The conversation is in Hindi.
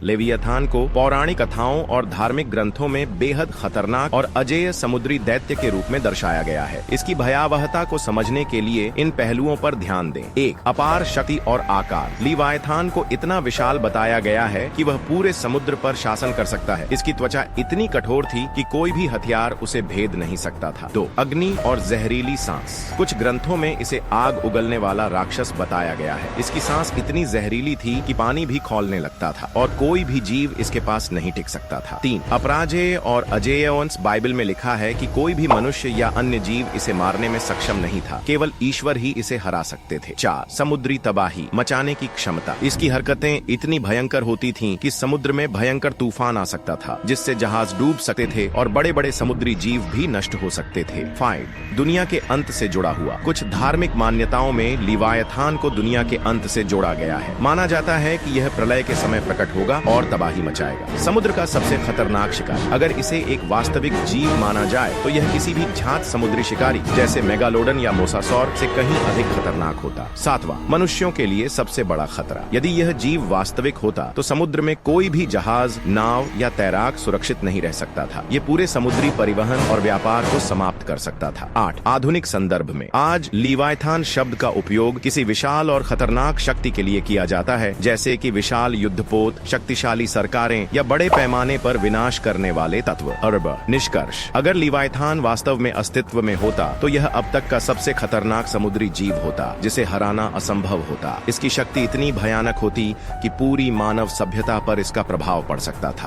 लेवियथान को पौराणिक कथाओं और धार्मिक ग्रंथों में बेहद खतरनाक और अजेय समुद्री दैत्य के रूप में दर्शाया गया है। इसकी भयावहता को समझने के लिए इन पहलुओं पर ध्यान दें। 1. अपार शक्ति और आकार। लेवियथान को इतना विशाल बताया गया है कि वह पूरे समुद्र पर शासन कर सकता है। इसकी त्वचा इतनी कठोर थी कि कोई भी हथियार उसे भेद नहीं सकता था। 2. अग्नि और जहरीली सांस। कुछ ग्रंथों में इसे आग उगलने वाला राक्षस बताया गया है। इसकी सांस इतनी जहरीली थी कि पानी भी खौलने लगता था और कोई भी जीव इसके पास नहीं टिक सकता था। 3. अपराजेय और अजेय अंश। बाइबल में लिखा है कि कोई भी मनुष्य या अन्य जीव इसे मारने में सक्षम नहीं था, केवल ईश्वर ही इसे हरा सकते थे। 4. समुद्री तबाही मचाने की क्षमता। इसकी हरकतें इतनी भयंकर होती थीं कि समुद्र में भयंकर तूफान आ सकता था, जिससे जहाज डूब सकते थे और बड़े बड़े समुद्री जीव भी नष्ट हो सकते थे। 5. दुनिया के अंत से जुड़ा हुआ। कुछ धार्मिक मान्यताओं में लेवियथान को दुनिया के अंत से जोड़ा गया है। माना जाता है कि यह प्रलय के समय प्रकट होगा और तबाही मचाएगा। समुद्र का सबसे खतरनाक शिकार। अगर इसे एक वास्तविक जीव माना जाए तो यह किसी भी घात समुद्री शिकारी जैसे मेगालोडन या मोसासौर से कहीं अधिक खतरनाक होता। 7वां, मनुष्यों के लिए सबसे बड़ा खतरा। यदि यह जीव वास्तविक होता तो समुद्र में कोई भी जहाज, नाव या तैराक सुरक्षित नहीं रह सकता था। ये पूरे समुद्री परिवहन और व्यापार को समाप्त कर सकता था। 8. आधुनिक संदर्भ में आज लेवियथान शब्द का उपयोग किसी विशाल और खतरनाक शक्ति के लिए किया जाता है, जैसे कि विशाल युद्धपोत, शक्तिशाली सरकारें या बड़े पैमाने पर विनाश करने वाले तत्व। निष्कर्ष, अगर लेवियथान वास्तव में अस्तित्व में होता तो यह अब तक का सबसे खतरनाक समुद्री जीव होता, जिसे हराना असंभव होता। इसकी शक्ति इतनी भयानक होती कि पूरी मानव सभ्यता पर इसका प्रभाव पड़ सकता था।